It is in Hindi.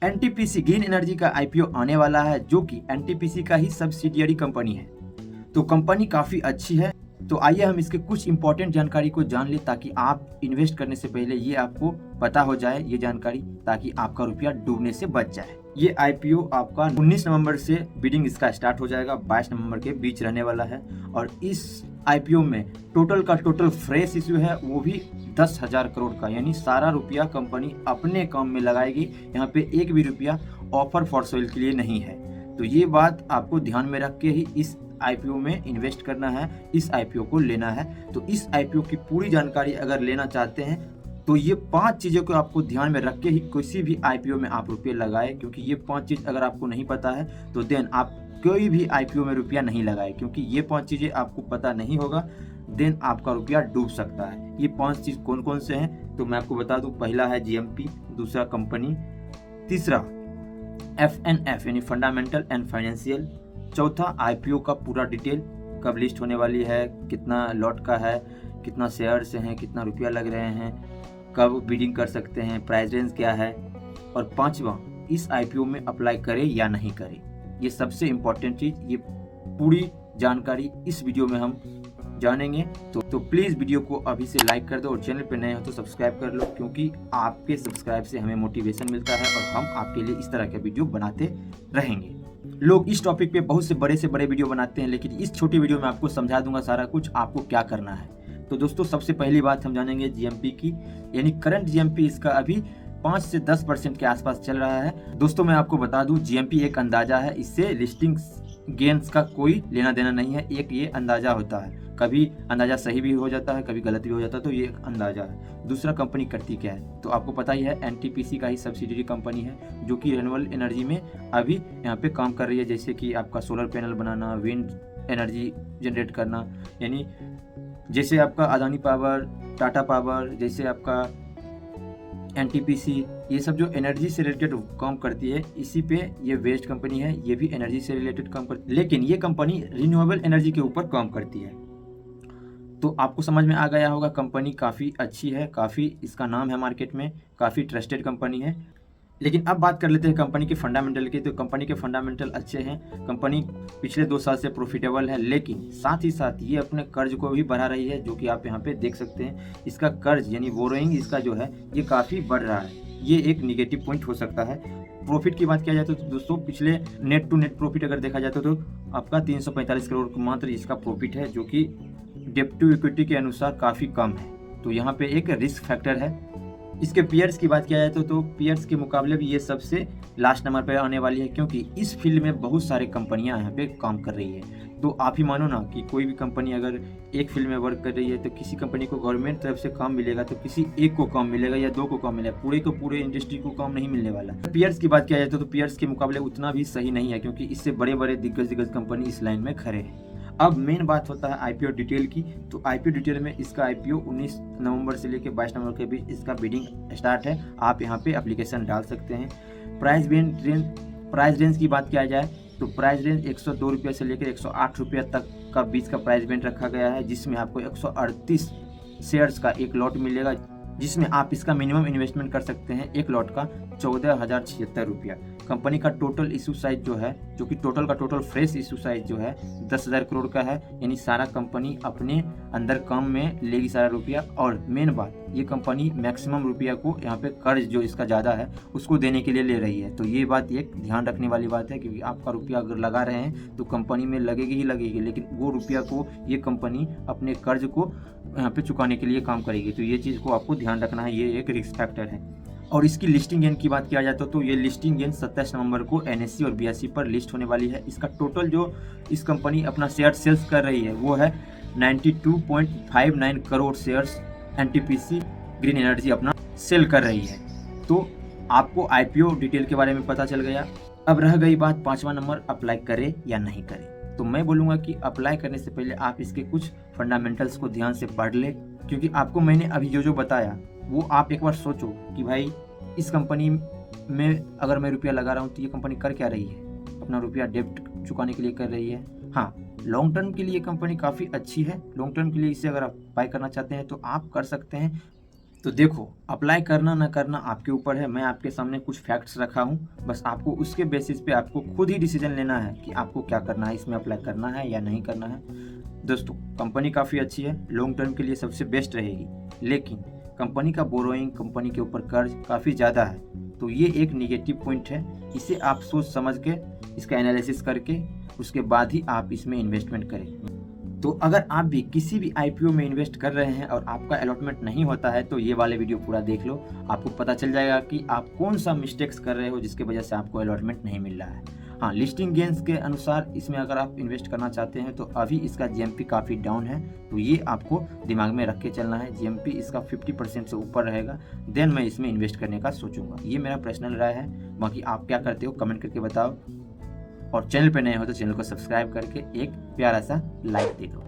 एनटीपीसी ग्रीन एनर्जी का आईपीओ आने वाला है, जो कि एनटीपीसी का ही सब्सिडियरी कंपनी है। तो कंपनी काफ़ी अच्छी है। तो आइए हम इसके कुछ इंपॉर्टेंट जानकारी को जान ले, ताकि आप इन्वेस्ट करने से पहले ये आपको पता हो जाए ये जानकारी, ताकि आपका रुपया डूबने से बच जाए। ये आईपीओ आपका 19 नवंबर से बिडिंग इसका स्टार्ट हो जाएगा, 22 नवंबर के बीच रहने वाला है। और इस आईपीओ में टोटल का टोटल फ्रेश इश्यू है वो भी 10,000 करोड़ का, यानी सारा रुपया कंपनी अपने काम में लगाएगी। यहाँ पे एक भी रुपया ऑफर फॉर सेल के लिए नहीं है। तो ये बात आपको ध्यान में रख के ही इस आईपीओ में इन्वेस्ट करना है, इस आईपीओ को लेना है। तो इस आईपीओ की पूरी जानकारी अगर लेना चाहते हैं तो ये 5 चीज़ों को आपको ध्यान में रख के ही किसी भी आईपीओ में आप रुपये लगाए, क्योंकि ये 5 चीज़ अगर आपको नहीं पता है तो देन आप कोई भी आईपीओ में रुपया नहीं लगाए, क्योंकि ये 5 चीज़ें आपको पता नहीं होगा, देन आपका रुपया डूब सकता है। ये 5 चीज़ कौन कौन से हैं तो मैं आपको बता दूं। पहला है जीएमपी, दूसरा कंपनी, तीसरा एफएनएफ यानी फंडामेंटल एंड फाइनेंशियल, चौथा आईपीओ का पूरा डिटेल, कब लिस्ट होने वाली है, कितना लॉट का है, कितना शेयर से हैं, कितना रुपया लग रहे हैं, कब बिडिंग कर सकते हैं, प्राइस रेंज क्या है, और पांचवा इस आईपीओ में अप्लाई करें या नहीं करें। ये सबसे इम्पोर्टेंट चीज़, ये पूरी जानकारी इस वीडियो में हम जानेंगे। तो प्लीज़ वीडियो को अभी से लाइक कर दो और चैनल पे नए हो तो सब्सक्राइब कर लो, क्योंकि आपके सब्सक्राइब से हमें मोटिवेशन मिलता है और हम आपके लिए इस तरह के वीडियो बनाते रहेंगे। लोग इस टॉपिक पे बहुत से बड़े वीडियो बनाते हैं, लेकिन इस छोटी वीडियो में आपको समझा दूंगा सारा कुछ आपको क्या करना है। तो दोस्तों सबसे पहली बात हम जानेंगे जीएमपी की, यानी करंट जीएमपी इसका अभी 5 से 10% के आसपास चल रहा है। दोस्तों मैं आपको बता दूं, जीएमपी एक अंदाजा है, इससे लिस्टिंग गेन्स का कोई लेना देना नहीं है। एक ये अंदाजा होता है, कभी अंदाजा सही भी हो जाता है, कभी गलत भी हो जाता है, तो ये एक अंदाजा है। दूसरा कंपनी करती क्या है तो आपको पता ही है, एनटीपीसी का ही सब्सिडियरी कंपनी है, जो कि रिन्यूएबल एनर्जी में अभी यहाँ पे काम कर रही है, जैसे कि आपका सोलर पैनल बनाना, विंड एनर्जी जनरेट करना, यानी जैसे आपका अदानी पावर, टाटा पावर, जैसे आपका एनटीपीसी, ये सब जो एनर्जी से रिलेटेड काम करती है, इसी पे ये वेस्ट कंपनी है, ये भी एनर्जी से रिलेटेड काम करती है, लेकिन ये कंपनी रिन्यूएबल एनर्जी के ऊपर काम करती है। तो आपको समझ में आ गया होगा, कंपनी काफ़ी अच्छी है, काफ़ी इसका नाम है मार्केट में, काफ़ी ट्रस्टेड कंपनी है। लेकिन अब बात कर लेते हैं कंपनी के फंडामेंटल की। तो कंपनी के फंडामेंटल अच्छे हैं, कंपनी पिछले 2 साल से प्रॉफिटेबल है, लेकिन साथ ही साथ ये अपने कर्ज को भी बढ़ा रही है, जो कि आप यहाँ पे देख सकते हैं। इसका कर्ज यानी बोरोइंग इसका जो है ये काफ़ी बढ़ रहा है, ये एक निगेटिव पॉइंट हो सकता है। प्रॉफिट की बात किया जाए तो दोस्तों पिछले नेट टू नेट प्रॉफिट अगर देखा जाए तो आपका 345 करोड़ मात्र इसका प्रॉफिट है, जो कि डेब्ट टू इक्विटी के अनुसार काफ़ी कम है। तो यहाँ पे एक रिस्क फैक्टर है। इसके पीयर्स की बात किया जाए तो पीयर्स के मुकाबले भी ये सबसे लास्ट नंबर पर आने वाली है, क्योंकि इस फील्ड में बहुत सारे कंपनियां यहाँ पे काम कर रही है। तो आप ही मानो ना कि कोई भी कंपनी अगर एक फील्ड में वर्क कर रही है तो किसी कंपनी को गवर्नमेंट तरफ से काम मिलेगा तो किसी एक को काम मिलेगा या 2 को काम मिलेगा, पूरे को पूरे इंडस्ट्री को काम नहीं मिलने वाला। पीयर्स की बात किया जाए तो पीयर्स के मुकाबले उतना भी सही नहीं है, क्योंकि इससे बड़े दिग्गज कंपनी इस लाइन में खड़े हैं। अब मेन बात होता है आईपीओ डिटेल की। तो आईपीओ डिटेल में इसका आईपीओ 19 नवंबर से लेकर 22 नवंबर के बीच इसका बिडिंग स्टार्ट है। आप यहाँ पे एप्लीकेशन डाल सकते हैं। प्राइस रेंज की बात किया जाए तो प्राइस रेंज 102 रुपये से लेकर 108 रुपये तक का बीच का प्राइस बैंड रखा गया है, जिसमें आपको 138 शेयर्स का एक लॉट मिलेगा, जिसमें आप इसका मिनिमम इन्वेस्टमेंट कर सकते हैं एक लॉट का 14,076 रुपया। कंपनी का टोटल इशू साइज जो है, जो कि टोटल का टोटल फ्रेश इशू साइज जो है 10,000 करोड़ का है, यानी सारा कंपनी अपने अंदर काम में लेगी सारा रुपया। और मेन बात, ये कंपनी मैक्सिमम रुपया को यहाँ पे कर्ज जो इसका ज़्यादा है उसको देने के लिए ले रही है। तो ये बात एक ध्यान रखने वाली बात है, क्योंकि आपका रुपया अगर लगा रहे हैं तो कंपनी में लगेगी ही लगेगी, लेकिन वो रुपया को ये कंपनी अपने कर्ज को यहाँ पे चुकाने के लिए काम करेगी। तो ये चीज़ को आपको ध्यान रखना है, ये एक रिस्क फैक्टर है। और इसकी लिस्टिंग गेन की बात किया जाए तो ये लिस्टिंग गेन 27 नवंबर को एनएससी और बीएसई पर लिस्ट होने वाली है। इसका टोटल जो इस कंपनी अपना शेयर सेल्स कर रही है वो है 92.59 crore shares NTPC green energy अपना सेल कर रही है। तो आपको आईपीओ डिटेल के बारे में पता चल गया। अब रह गई बात 5वां नंबर, अप्लाई करें या नहीं करें। तो मैं बोलूँगा कि अप्लाई करने से पहले आप इसके कुछ फंडामेंटल्स को ध्यान से पढ़ ले, क्योंकि आपको मैंने अभी जो बताया वो आप एक बार सोचो कि भाई इस कंपनी में अगर मैं रुपया लगा रहा हूँ तो ये कंपनी कर क्या रही है, अपना रुपया डेब्ट चुकाने के लिए कर रही है। हाँ, लॉन्ग टर्म के लिए कंपनी काफ़ी अच्छी है, लॉन्ग टर्म के लिए इसे अगर आप बाय करना चाहते हैं तो आप कर सकते हैं। तो देखो, अप्लाई करना ना करना आपके ऊपर है। मैं आपके सामने कुछ फैक्ट्स रखा हूँ, बस आपको उसके बेसिस पे आपको खुद ही डिसीजन लेना है कि आपको क्या करना है, इसमें अप्लाई करना है या नहीं करना है। दोस्तों, कंपनी काफ़ी अच्छी है, लॉन्ग टर्म के लिए सबसे बेस्ट रहेगी, लेकिन कंपनी का बोरोइंग, कंपनी के ऊपर कर्ज काफ़ी ज़्यादा है, तो ये एक निगेटिव पॉइंट है। इसे आप सोच समझ के, इसका एनालिसिस करके उसके बाद ही आप इसमें इन्वेस्टमेंट करें। तो अगर आप भी किसी भी आईपीओ में इन्वेस्ट कर रहे हैं और आपका अलॉटमेंट नहीं होता है, तो ये वाले वीडियो पूरा देख लो, आपको पता चल जाएगा कि आप कौन सा मिस्टेक्स कर रहे हो जिसकी वजह से आपको अलॉटमेंट नहीं मिल रहा है। हाँ, लिस्टिंग गेन्स के अनुसार इसमें अगर आप इन्वेस्ट करना चाहते हैं तो अभी इसका जीएमपी काफ़ी डाउन है, तो ये आपको दिमाग में रख के चलना है। जीएमपी इसका 50% से ऊपर रहेगा, देन मैं इसमें इन्वेस्ट करने का सोचूंगा। ये मेरा पर्सनल राय है, बाकी आप क्या करते हो कमेंट करके बताओ। और चैनल पे नए हो तो चैनल को सब्सक्राइब करके एक प्यारा सा लाइक दे दो।